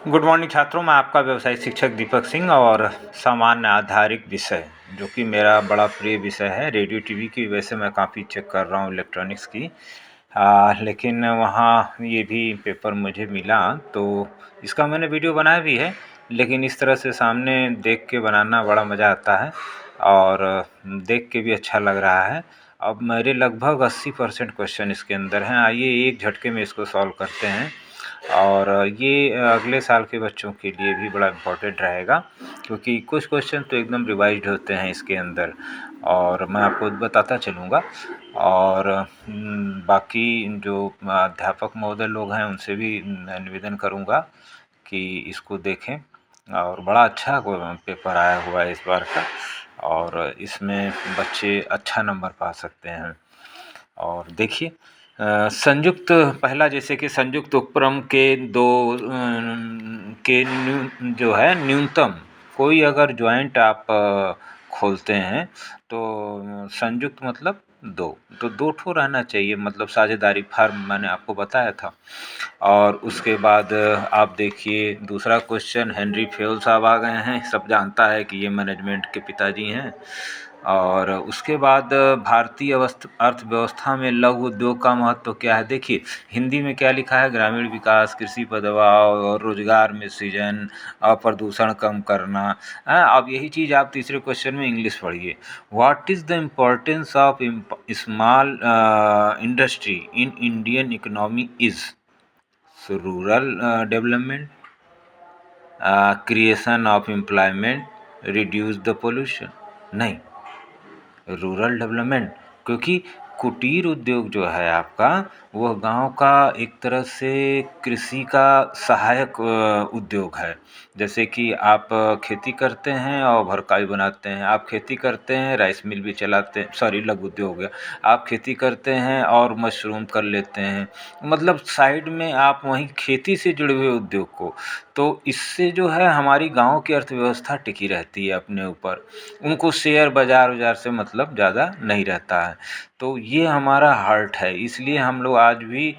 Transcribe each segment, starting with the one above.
Good morning छात्रों, मैं आपका व्यवसायिक शिक्षक दीपक सिंह और सामान्य आधारित विषय जो कि मेरा बड़ा प्रिय विषय है रेडियो टीवी की। वैसे मैं काफ़ी चेक कर रहा हूँ इलेक्ट्रॉनिक्स की, लेकिन वहाँ ये भी पेपर मुझे मिला तो इसका मैंने वीडियो बनाया भी है, लेकिन इस तरह से सामने देख के बनाना बड़ा मज़ा आता है और देख के भी अच्छा लग रहा है। अब मेरे लगभग 80% क्वेश्चन इसके अंदर हैं। आइए एक झटके में इसको सॉल्व करते हैं और ये अगले साल के बच्चों के लिए भी बड़ा इम्पोर्टेंट रहेगा, क्योंकि कुछ क्वेश्चन तो एकदम रिवाइज्ड होते हैं इसके अंदर और मैं आपको बताता चलूँगा। और बाकी जो अध्यापक महोदय लोग हैं उनसे भी मैं निवेदन करूँगा कि इसको देखें। और बड़ा अच्छा पेपर आया हुआ है इस बार का और इसमें बच्चे अच्छा नंबर पा सकते हैं। और देखिए संयुक्त पहला, जैसे कि संयुक्त उपक्रम के दो के जो है न्यूनतम, कोई अगर जॉइंट आप खोलते हैं तो संयुक्त मतलब दो, तो दो ठो रहना चाहिए, मतलब साझेदारी फार्म मैंने आपको बताया था। और उसके बाद आप देखिए दूसरा क्वेश्चन, हेनरी फेयल साहब आ गए हैं, सब जानता है कि ये मैनेजमेंट के पिताजी हैं। और उसके बाद भारतीय अर्थव्यवस्था में लघु उद्योग का महत्व क्या है। देखिए हिंदी में क्या लिखा है, ग्रामीण विकास, कृषि बदलाव और रोजगार में सृजन और प्रदूषण कम करना। अब यही चीज़ आप तीसरे क्वेश्चन में इंग्लिश पढ़िए, what is the importance of small industry in Indian economy is rural development, creation of employment, reduce the pollution. नहीं, रूरल डेवलपमेंट, क्योंकि कुटीर उद्योग जो है आपका वह गांव का एक तरह से कृषि का सहायक उद्योग है। जैसे कि आप खेती करते हैं और भरकाई बनाते हैं, आप खेती करते हैं राइस मिल भी चलाते हैं, सॉरी लघु उद्योग हो गया, आप खेती करते हैं और मशरूम कर लेते हैं, मतलब साइड में आप वहीं खेती से जुड़े हुए उद्योग को, तो इससे जो है हमारी गांव की अर्थव्यवस्था टिकी रहती है अपने ऊपर। उनको शेयर बाज़ार वजार से मतलब ज़्यादा नहीं रहता है। तो ये हमारा हार्ट है, इसलिए हम लोग आज भी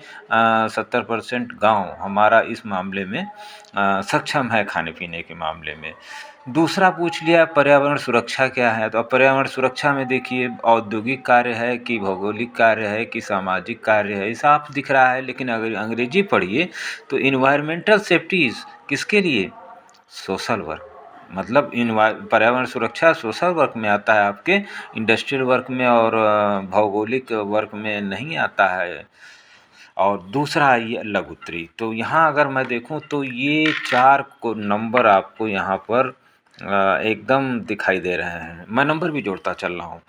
70% गाँव हमारा इस मामले में सक्षम है खाने पीने के मामले में। दूसरा पूछ लिया पर्यावरण सुरक्षा क्या है, तो अब पर्यावरण सुरक्षा में देखिए औद्योगिक कार्य है कि भौगोलिक कार्य है कि सामाजिक कार्य है, साफ दिख रहा है। लेकिन अगर अंग्रेजी पढ़िए तो इन्वायरमेंटल सेफ्टीज़ किसके लिए, सोशल वर्क, मतलब पर्यावरण सुरक्षा सोशल वर्क में आता है, आपके इंडस्ट्रियल वर्क में और भौगोलिक वर्क में नहीं आता है। और दूसरा ये लघुत्तरी, तो यहाँ अगर मैं देखूँ तो ये 4 को नंबर आपको यहाँ पर एकदम दिखाई दे रहे हैं। मैं नंबर भी जोड़ता चल रहा हूँ।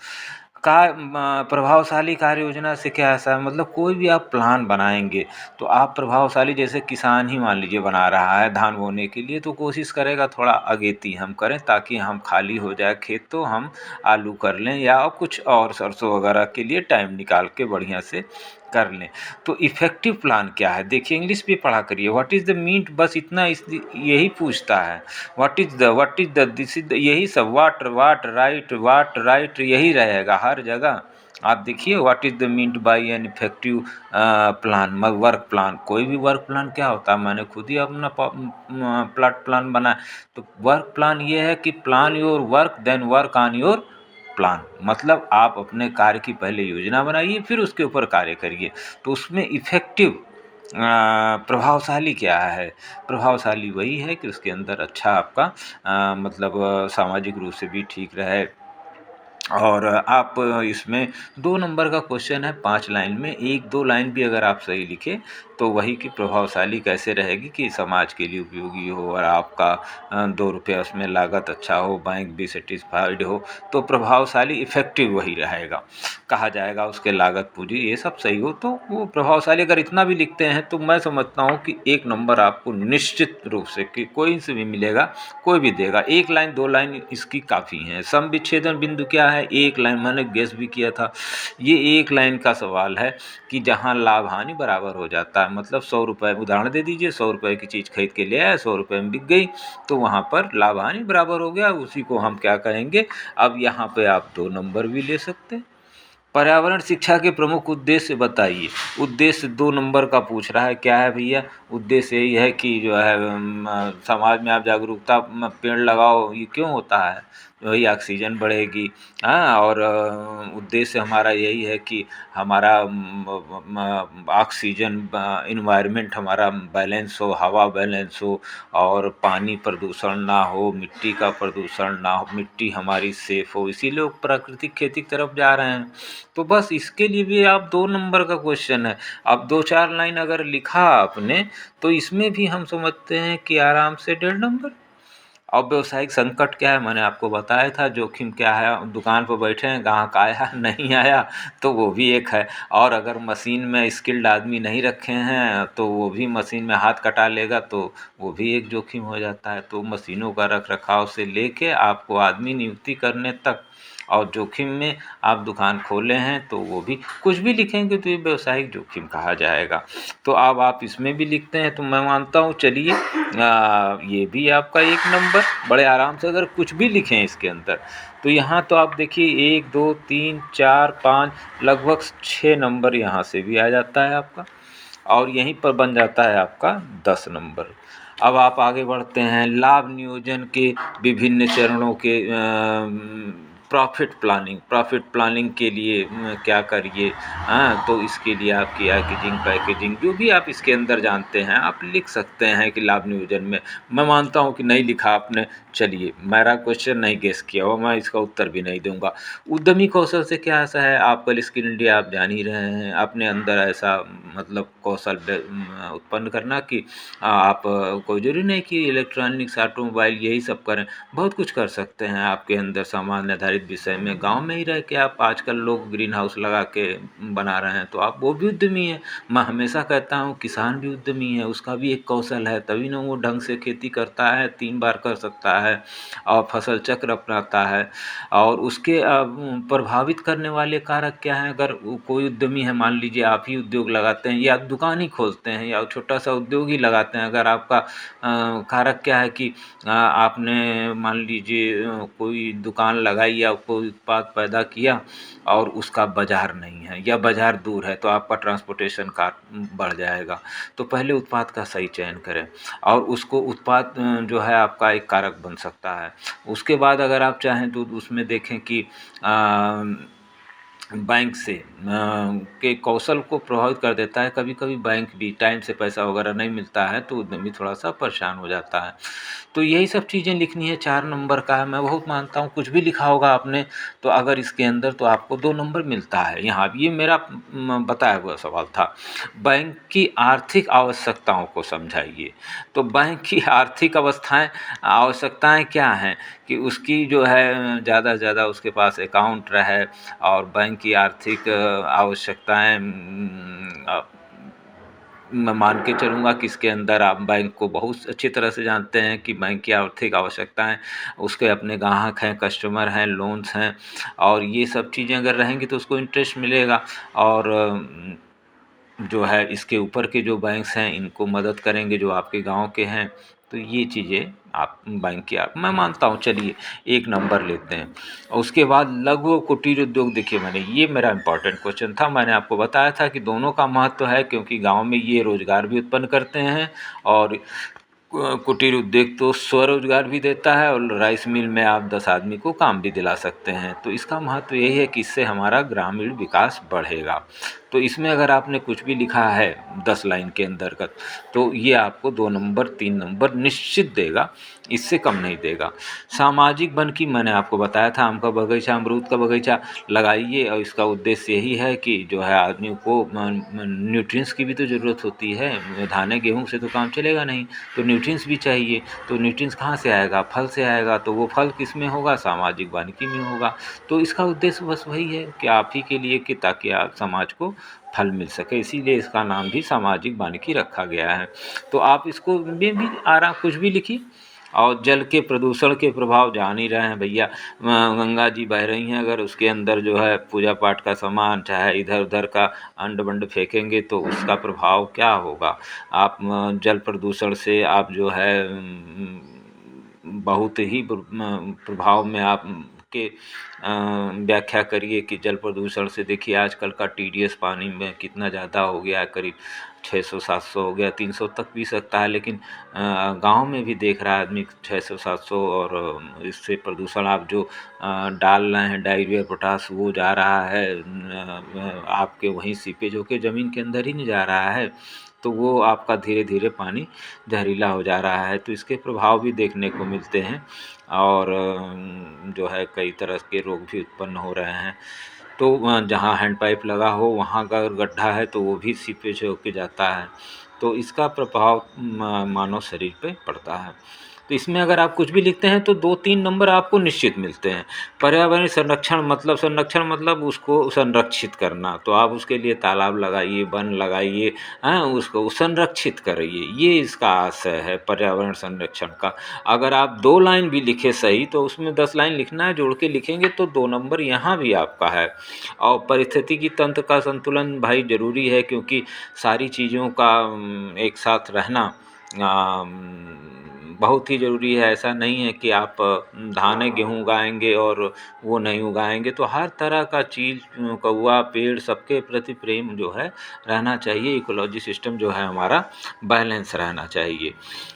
प्रभावशाली कार्य योजना से क्या ऐसा है, मतलब कोई भी आप प्लान बनाएंगे तो आप प्रभावशाली, जैसे किसान ही मान लीजिए बना रहा है धान बोने के लिए, तो कोशिश करेगा थोड़ा अगेती हम करें ताकि हम खाली हो जाए खेत तो हम आलू कर लें या कुछ और सरसों वगैरह के लिए टाइम निकाल के बढ़िया से कर लें। तो इफ़ेक्टिव प्लान क्या है, देखिए इंग्लिश भी पढ़ा करिए, व्हाट इज़ द मीट, बस इतना यही पूछता है। What is the this is यही सब, वाट राइट यही रहेगा हर जगह। आप देखिए what is the meant by an effective plan, work plan. कोई भी वर्क प्लान क्या होता है, मैंने खुद ही अपना प्लॉट प्लान बनाया। तो वर्क प्लान ये है कि plan your work then work on your plan, मतलब आप अपने कार्य की पहले योजना बनाइए फिर उसके ऊपर कार्य करिए। तो उसमें इफ़ेक्टिव प्रभावशाली क्या है, प्रभावशाली वही है कि उसके अंदर अच्छा आपका मतलब सामाजिक रूप से भी ठीक रहे। और आप इसमें 2 नंबर का क्वेश्चन है 5 लाइन में, 1-2 लाइन भी अगर आप सही लिखें तो वही की प्रभावशाली कैसे रहेगी कि समाज के लिए उपयोगी हो और आपका 2 रुपया उसमें लागत अच्छा हो, बैंक भी सेटिस्फाइड हो, तो प्रभावशाली इफ़ेक्टिव वही रहेगा कहा जाएगा। उसके लागत पूंजी ये सब सही हो तो वो प्रभावशाली, अगर इतना भी लिखते हैं तो मैं समझता हूँ कि 1 नंबर आपको निश्चित रूप से कि कोई से भी मिलेगा, कोई भी देगा। 1 लाइन 2 लाइन इसकी काफ़ी हैं। सम विच्छेदन बिंदु क्या है, 1 लाइन, मैंने गेस भी किया था। ये 1 लाइन का सवाल है कि जहाँ लाभ हानि बराबर हो जाता है, मतलब 100 रुपये, उदाहरण दे दीजिए 100 रुपये की चीज़ खरीद के ले आए, 100 रुपये में बिक गई, तो वहाँ पर लाभ हानि बराबर हो गया, उसी को हम क्या कहेंगे। अब यहाँ पे आप 2 नंबर भी ले सकते हैं। पर्यावरण शिक्षा के प्रमुख उद्देश्य बताइए। उद्देश्य 2 नंबर का पूछ रहा है, क्या है भैया? उद्देश्य यही है कि जो है समाज में आप जागरूकता पेड़ लगाओ, ये क्यों होता है? वही ऑक्सीजन बढ़ेगी। हाँ, और उद्देश्य हमारा यही है कि हमारा ऑक्सीजन इन्वायरमेंट हमारा बैलेंस हो, हवा बैलेंस हो, और पानी प्रदूषण ना हो, मिट्टी का प्रदूषण ना हो, मिट्टी हमारी सेफ हो, इसीलिए लोग प्राकृतिक खेती की तरफ जा रहे हैं। तो बस इसके लिए भी आप 2 नंबर का क्वेश्चन है। अब 2-4 लाइन अगर लिखा आपने तो इसमें भी हम समझते हैं कि आराम से 1.5 नंबर। अब व्यावसायिक संकट क्या है, मैंने आपको बताया था। जोखिम क्या है, दुकान पर बैठे हैं, ग्राहक आया नहीं आया तो वो भी एक है। और अगर मशीन में स्किल्ड आदमी नहीं रखे हैं तो वो भी मशीन में हाथ कटा लेगा, तो वो भी एक जोखिम हो जाता है। तो मशीनों का रख रखाव से लेके आपको आदमी नियुक्ति करने तक, और जोखिम में आप दुकान खोले हैं तो वो भी कुछ भी लिखेंगे तो ये व्यावसायिक जोखिम कहा जाएगा। तो अब आप इसमें भी लिखते हैं तो मैं मानता हूँ, चलिए ये भी आपका 1 नंबर। बड़े आराम से अगर कुछ भी लिखें इसके अंदर तो यहाँ तो आप देखिए 1 2 3 4 5 लगभग 6 नंबर यहाँ से भी आ जाता है आपका, और यहीं पर बन जाता है आपका 10 नंबर। अब आप आगे बढ़ते हैं, लाभ नियोजन के विभिन्न चरणों के प्रॉफिट प्लानिंग के लिए क्या करिए। हाँ, तो इसके लिए आपकी पैकेजिंग जो भी आप इसके अंदर जानते हैं आप लिख सकते हैं कि लाभ नियोजन में। मैं मानता हूँ कि नहीं लिखा आपने, चलिए मेरा क्वेश्चन नहीं गेस किया हो, मैं इसका उत्तर भी नहीं दूंगा। उद्यमी कौशल से क्या ऐसा है, आप कल स्किल इंडिया आप जान ही रहे हैं, अपने अंदर ऐसा मतलब कौशल उत्पन्न करना कि आप कोई जरूरी नहीं कि इलेक्ट्रॉनिक्स ऑटोमोबाइल यही सब करें, बहुत कुछ कर सकते हैं आपके अंदर सामान निर्धारित विषय में। गांव में ही रह के आप, आजकल लोग ग्रीन हाउस लगा के बना रहे हैं, तो आप वो भी उद्यमी हैं। मैं हमेशा कहता हूँ किसान भी उद्यमी है, उसका भी एक कौशल है, तभी ना वो ढंग से खेती करता है, 3 बार कर सकता है और फसल चक्र अपनाता है। और उसके प्रभावित करने वाले कारक क्या हैं, अगर कोई उद्यमी है, मान लीजिए आप ही उद्योग लगाते हैं या दुकान ही खोलते हैं या छोटा सा उद्योग ही लगाते हैं, अगर आपका कारक क्या है कि आपने मान लीजिए कोई दुकान लगाई या कोई उत्पाद पैदा किया और उसका बाज़ार नहीं है या बाज़ार दूर है, तो आपका ट्रांसपोर्टेशन का बढ़ जाएगा। तो पहले उत्पाद का सही चयन करें, और उसको उत्पाद जो है आपका एक कारक बन सकता है। उसके बाद अगर आप चाहें तो उसमें देखें कि बैंक से के कौशल को प्रभावित कर देता है। कभी-कभी बैंक भी टाइम से पैसा वगैरह नहीं मिलता है तो उद्यमी थोड़ा-सा परेशान हो जाता है। तो यही सब चीज़ें लिखनी है, 4 नंबर का है। मैं बहुत मानता हूँ कुछ भी लिखा होगा आपने तो अगर इसके अंदर तो आपको 2 नंबर मिलता है। यहाँ भी ये मेरा बताया हुआ सवाल था। बैंक की आर्थिक आवश्यकताओं को समझाइए। तो बैंक की आर्थिक आवश्यकताएँ क्या हैं कि उसकी जो है ज़्यादा से ज़्यादा उसके पास अकाउंट रहे, और बैंक की आर्थिक आवश्यकताएँ मैं मान के चलूँगा कि इसके अंदर आप बैंक को बहुत अच्छी तरह से जानते हैं कि बैंक की आर्थिक आवश्यकताएँ, उसके अपने ग्राहक हैं, कस्टमर हैं, लोन्स हैं, और ये सब चीज़ें अगर रहेंगी तो उसको इंटरेस्ट मिलेगा। और जो है इसके ऊपर के जो बैंक्स हैं इनको मदद करेंगे जो आपके गाँव के हैं। तो ये चीज़ें आप बैंक की आप मैं मानता हूँ, चलिए 1 नंबर लेते हैं। और उसके बाद लघु और कुटीर उद्योग, देखिए मैंने ये मेरा इम्पोर्टेंट क्वेश्चन था, मैंने आपको बताया था कि दोनों का महत्व है क्योंकि गाँव में ये रोज़गार भी उत्पन्न करते हैं, और कुटीर उद्योग तो स्वरोजगार भी देता है, और राइस मिल में आप 10 आदमी को काम भी दिला सकते हैं। तो इसका महत्व यही है कि इससे हमारा ग्रामीण विकास बढ़ेगा। तो इसमें अगर आपने कुछ भी लिखा है 10 लाइन के अंतर्गत तो ये आपको 2 नंबर 3 नंबर निश्चित देगा, इससे कम नहीं देगा। सामाजिक वन की मैंने आपको बताया था, आम का बगीचा, अमरूद का बगीचा लगाइए, और इसका उद्देश्य यही है कि जो है आदमी को न्यूट्रिएंट्स की भी तो ज़रूरत होती है। धाने गेहूँ से तो काम चलेगा नहीं, तो न्यूट्रिएंट्स भी चाहिए। तो न्यूट्रिएंट्स कहाँ से आएगा, फल से आएगा, तो वो फल किस में होगा, सामाजिक वानिकी में होगा। तो इसका उद्देश्य बस वही है कि आप ही के लिए कि ताकि आप समाज को फल मिल सके, इसीलिए इसका नाम भी सामाजिक वानिकी रखा गया है। तो आप इसको में भी आराम कुछ भी लिखिए। और जल के प्रदूषण के प्रभाव जान ही रहे हैं भैया, गंगा जी बह रही हैं, अगर उसके अंदर जो है पूजा पाठ का सामान चाहे इधर उधर का अंड बंड फेंकेंगे तो उसका प्रभाव क्या होगा। आप जल प्रदूषण से आप जो है बहुत ही प्रभाव में आप के व्याख्या करिए कि जल प्रदूषण से देखिए आजकल का TDS पानी में कितना ज़्यादा हो गया है, करीब 600-700 हो गया, 300 तक पी सकता है, लेकिन गाँव में भी देख रहा है आदमी 600-700। और इससे प्रदूषण आप जो डाल रहे हैं डायरिया पोटाश, वो जा रहा है आपके वहीं सीपेज होके ज़मीन के अंदर ही नहीं जा रहा है, तो वो आपका धीरे धीरे पानी जहरीला हो जा रहा है। तो इसके प्रभाव भी देखने को मिलते हैं और जो है कई तरह के रोग भी उत्पन्न हो रहे हैं। तो जहाँ हैंडपाइप लगा हो वहाँ का अगर गड्ढा है तो वो भी सीपेज होके जाता है, तो इसका प्रभाव मानव शरीर पे पड़ता है। तो इसमें अगर आप कुछ भी लिखते हैं तो 2-3 नंबर आपको निश्चित मिलते हैं। पर्यावरण संरक्षण मतलब उसको संरक्षित करना, तो आप उसके लिए तालाब लगाइए, वन लगाइए, उसको संरक्षित करिए, ये इसका आशय है पर्यावरण संरक्षण का। अगर आप 2 लाइन भी लिखे सही तो उसमें 10 लाइन लिखना है, जोड़ के लिखेंगे तो 2 नंबर यहाँ भी आपका है। और पारिस्थितिकी तंत्र का संतुलन भाई ज़रूरी है, क्योंकि सारी चीज़ों का एक साथ रहना बहुत ही ज़रूरी है। ऐसा नहीं है कि आप धान गेहूँ उगाएंगे और वो नहीं उगाएंगे, तो हर तरह का चीज़, कौवा, पेड़, सबके प्रति प्रेम जो है रहना चाहिए। इकोलॉजी सिस्टम जो है हमारा बैलेंस रहना चाहिए।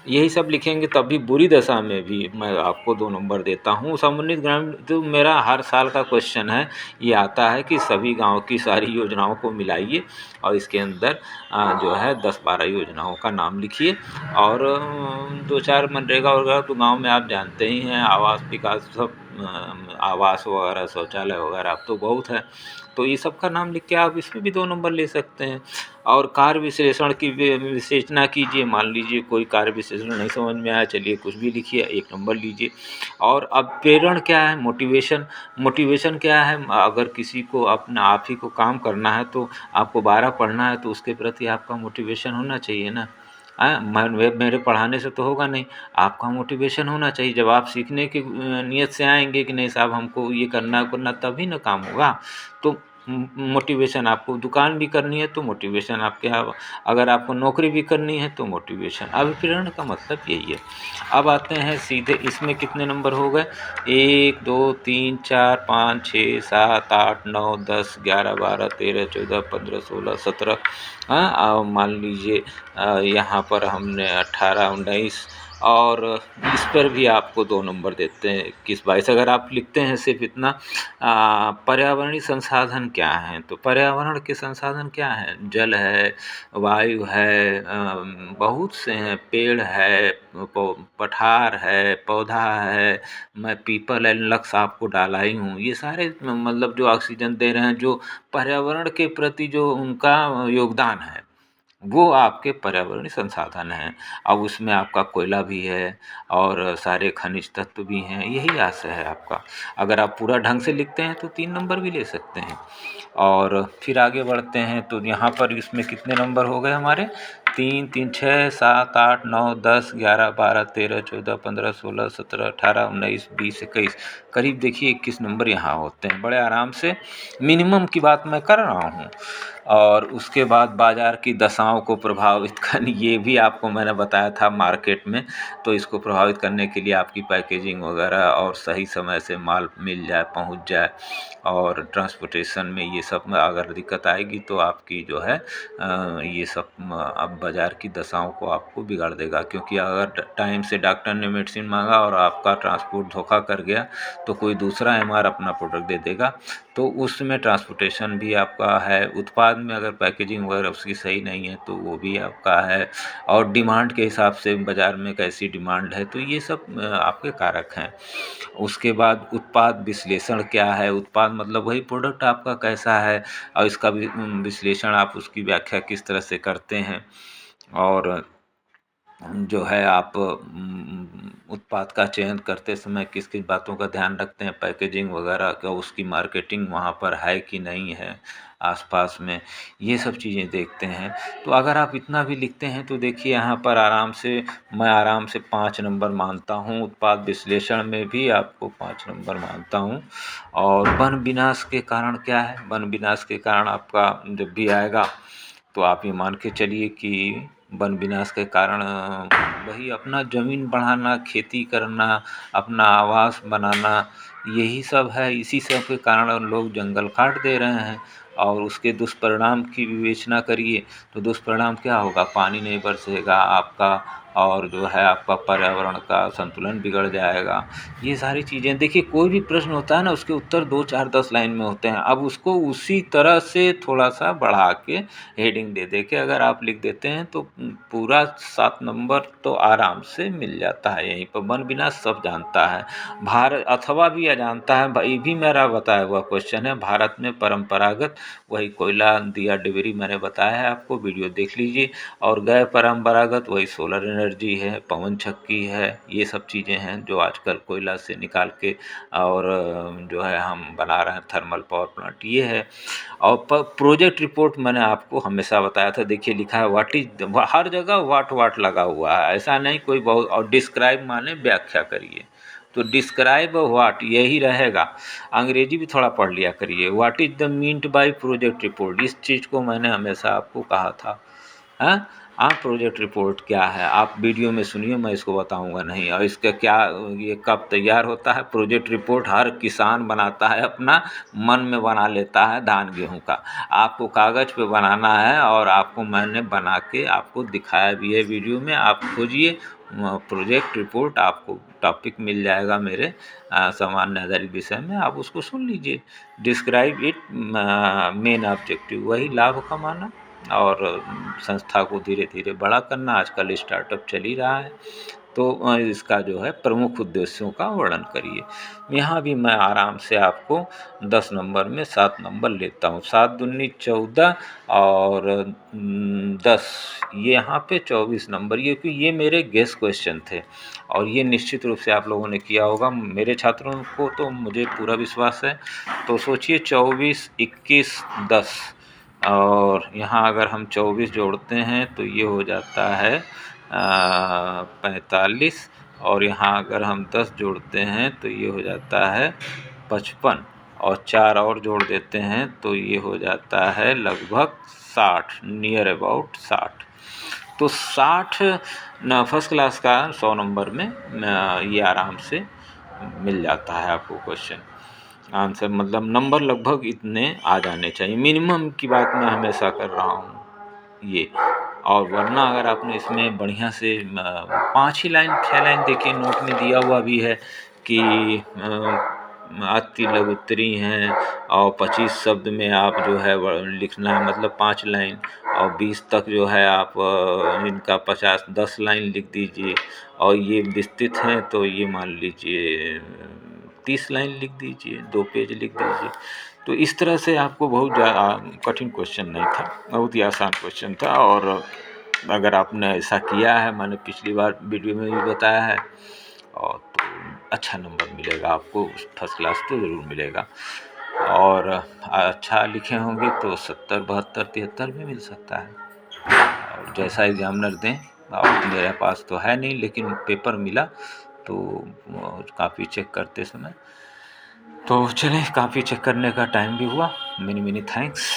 यही सब लिखेंगे तब भी बुरी दशा में भी मैं आपको 2 नंबर देता हूँ। समन्वित ग्रामीण तो मेरा हर साल का क्वेश्चन है, ये आता है कि सभी गाँव की सारी योजनाओं को मिलाइए और इसके अंदर जो है 10-12 योजनाओं का नाम लिखिए। और 2-4 मनरेगा वगैरह तो गाँव में आप जानते ही हैं, आवास विकास सब आवास वगैरह, शौचालय वगैरह अब तो बहुत है, तो ये सब का नाम लिख के आप इसमें भी 2 नंबर ले सकते हैं। और कार्य विश्लेषण की विवेचना कीजिए। मान लीजिए कोई कार्य विश्लेषण नहीं समझ में आया, चलिए कुछ भी लिखिए, 1 नंबर लीजिए। और अब प्रेरण क्या है, मोटिवेशन क्या है, अगर किसी को अपना आप ही को काम करना है तो आपको 12 पढ़ना है, तो उसके प्रति आपका मोटिवेशन होना चाहिए ना। मेरे पढ़ाने से तो होगा नहीं, आपका मोटिवेशन होना चाहिए। जब आप सीखने की नीयत से आएंगे कि नहीं साहब हमको ये करना तभी ना काम होगा। तो मोटिवेशन, आपको दुकान भी करनी है तो मोटिवेशन आपके यहाँ, अगर आपको नौकरी भी करनी है तो मोटिवेशन। अभिप्रेरण का मतलब यही है। अब आते हैं सीधे, इसमें कितने नंबर हो गए, 1 2 3 4 5 6 7 8 9 10 11 12 13 14 15 16 17। मान लीजिए यहाँ पर हमने 18-19, और इस पर भी आपको 2 नंबर देते हैं, 21-22। अगर आप लिखते हैं सिर्फ इतना पर्यावरणीय संसाधन क्या हैं, तो पर्यावरण के संसाधन क्या हैं, जल है, वायु है, बहुत से हैं, पेड़ है, पठार है, पौधा है, मैं पीपल एंड लक्स आपको डाला ही हूँ। ये सारे मतलब जो ऑक्सीजन दे रहे हैं, जो पर्यावरण के प्रति जो उनका योगदान है, वो आपके पर्यावरणीय संसाधन हैं। अब उसमें आपका कोयला भी है और सारे खनिज तत्व भी हैं, यही आशय है आपका। अगर आप पूरा ढंग से लिखते हैं तो 3 नंबर भी ले सकते हैं। और फिर आगे बढ़ते हैं तो यहाँ पर इसमें कितने नंबर हो गए हमारे, 3 3 6 7 8 9 10 11 12 13 14 15 16 17 18 19 20 21, करीब देखिए 21 नंबर यहाँ होते हैं। बड़े आराम से मिनिमम की बात मैं कर रहा हूँ। और उसके बाद बाज़ार की दशाओं को प्रभावित करनी, ये भी आपको मैंने बताया था मार्केट में, तो इसको प्रभावित करने के लिए आपकी पैकेजिंग वगैरह और सही समय से माल मिल जाए, पहुंच जाए। और ट्रांसपोर्टेशन में ये सब में अगर दिक्कत आएगी तो आपकी जो है ये सब अब बाज़ार की दशाओं को आपको बिगाड़ देगा। क्योंकि अगर टाइम से डॉक्टर ने मेडिसिन मांगा और आपका ट्रांसपोर्ट धोखा कर गया तो कोई दूसरा एमआर अपना प्रोडक्ट दे देगा, तो उसमें ट्रांसपोर्टेशन भी आपका है। उत्पाद में अगर पैकेजिंग वगैरह उसकी सही नहीं है तो वो भी आपका है। और डिमांड के हिसाब से बाज़ार में कैसी डिमांड है, तो ये सब आपके कारक हैं। उसके बाद उत्पाद विश्लेषण क्या है, उत्पाद मतलब वही प्रोडक्ट आपका कैसा है और इसका विश्लेषण, आप उसकी व्याख्या किस तरह से करते हैं। और जो है आप उत्पाद का चयन करते समय किस किस बातों का ध्यान रखते हैं, पैकेजिंग वगैरह का, उसकी मार्केटिंग वहाँ पर है कि नहीं है आसपास में, ये सब चीज़ें देखते हैं। तो अगर आप इतना भी लिखते हैं तो देखिए यहाँ पर मैं आराम से 5 नंबर मानता हूँ। उत्पाद विश्लेषण में भी आपको 5 नंबर मानता हूँ। और वन विनाश के कारण क्या है, वन विनाश के कारण आपका जब भी आएगा तो आप ये मान के चलिए कि वन विनाश के कारण वही अपना ज़मीन बढ़ाना, खेती करना, अपना आवास बनाना, यही सब है। इसी सब के कारण लोग जंगल काट दे रहे हैं और उसके दुष्परिणाम की विवेचना करिए तो दुष्परिणाम क्या होगा, पानी नहीं बरसेगा आपका और जो है आपका पर्यावरण का संतुलन बिगड़ जाएगा। ये सारी चीज़ें देखिए, कोई भी प्रश्न होता है ना, उसके उत्तर 2, 4, 10 लाइन में होते हैं। अब उसको उसी तरह से थोड़ा-सा बढ़ा के हेडिंग दे के अगर आप लिख देते हैं तो पूरा 7 नंबर तो आराम से मिल जाता है यहीं पर। वन विनाश सब जानता है, भारत अथवा भी अजानता है, ये भी मेरा बताया हुआ क्वेश्चन है। भारत में परंपरागत वही कोयला, दिया डिबरी मैंने बताया है आपको, वीडियो देख लीजिए। और गैर परंपरागत वही सोलर एनर्जी है, पवन चक्की है, ये सब चीज़ें हैं जो आजकल कोयला से निकाल के और जो है हम बना रहे हैं थर्मल पावर प्लांट, ये है। और प्रोजेक्ट रिपोर्ट मैंने आपको हमेशा बताया था, देखिए लिखा है व्हाट इज, हर जगह व्हाट लगा हुआ है, ऐसा नहीं कोई बहुत। और डिस्क्राइब माने व्याख्या करिए, तो डिस्क्राइब व्हाट यही रहेगा। अंग्रेजी भी थोड़ा पढ़ लिया करिए, what is the meant by project report, इस चीज़ को मैंने हमेशा आपको कहा था। हाँ, आप प्रोजेक्ट रिपोर्ट क्या है आप वीडियो में सुनिए, मैं इसको बताऊंगा नहीं। और इसका क्या, ये कब तैयार होता है प्रोजेक्ट रिपोर्ट, हर किसान बनाता है अपना मन में बना लेता है धान गेहूं का। आपको कागज़ पे बनाना है और आपको मैंने बना के आपको दिखाया भी है वीडियो में, आप खोजिए प्रोजेक्ट रिपोर्ट, आपको टॉपिक मिल जाएगा मेरे सामान्य आधारित विषय में, आप उसको सुन लीजिए। डिस्क्राइब इट मेन ऑब्जेक्टिव, वही लाभ कमाना और संस्था को धीरे धीरे बड़ा करना। आजकल स्टार्टअप चल ही रहा है, तो इसका जो है प्रमुख उद्देश्यों का वर्णन करिए। यहाँ भी मैं आराम से आपको 10 नंबर में 7 नंबर लेता हूँ, 7 दूनी 14 और 10, ये यहाँ पे 24 नंबर, ये क्योंकि ये मेरे गेस क्वेश्चन थे और ये निश्चित रूप से आप लोगों ने किया होगा। मेरे छात्रों को तो मुझे पूरा विश्वास है। तो सोचिए 24, 21, 10 और यहाँ अगर हम 24 जोड़ते हैं तो ये हो जाता है 45 और यहाँ अगर हम 10 जोड़ते हैं तो ये हो जाता है 55 और 4 और जोड़ देते हैं तो ये हो जाता है लगभग 60, नियर अबाउट 60। तो 60 फर्स्ट क्लास का 100 नंबर में ये आराम से मिल जाता है आपको क्वेश्चन आंसर, मतलब नंबर लगभग इतने आ जाने चाहिए, मिनिमम की बात मैं हमेशा कर रहा हूँ ये। और वरना अगर आपने इसमें बढ़िया से 5 ही लाइन 6 लाइन देखिए, नोट में दिया हुआ भी है कि अति लघुत्तरी हैं और 25 शब्द में आप जो है लिखना है, मतलब 5 लाइन और 20 तक जो है आप इनका 10 लाइन लिख दीजिए। और ये विस्तृत हैं तो ये मान लीजिए 30 लाइन लिख दीजिए, 2 पेज लिख दीजिए। तो इस तरह से आपको बहुत कठिन क्वेश्चन नहीं था, बहुत ही आसान क्वेश्चन था। और अगर आपने ऐसा किया है, मैंने पिछली बार वीडियो में भी बताया है, और तो अच्छा नंबर मिलेगा आपको, फर्स्ट क्लास तो ज़रूर मिलेगा। और अच्छा लिखे होंगे तो 70, 72, 73 भी मिल सकता है। और जैसा एग्जामिनर दें, और मेरे पास तो है नहीं लेकिन पेपर मिला तो काफ़ी चेक करते समय, तो चलें काफ़ी चेक करने का टाइम भी हुआ। Many many thanks.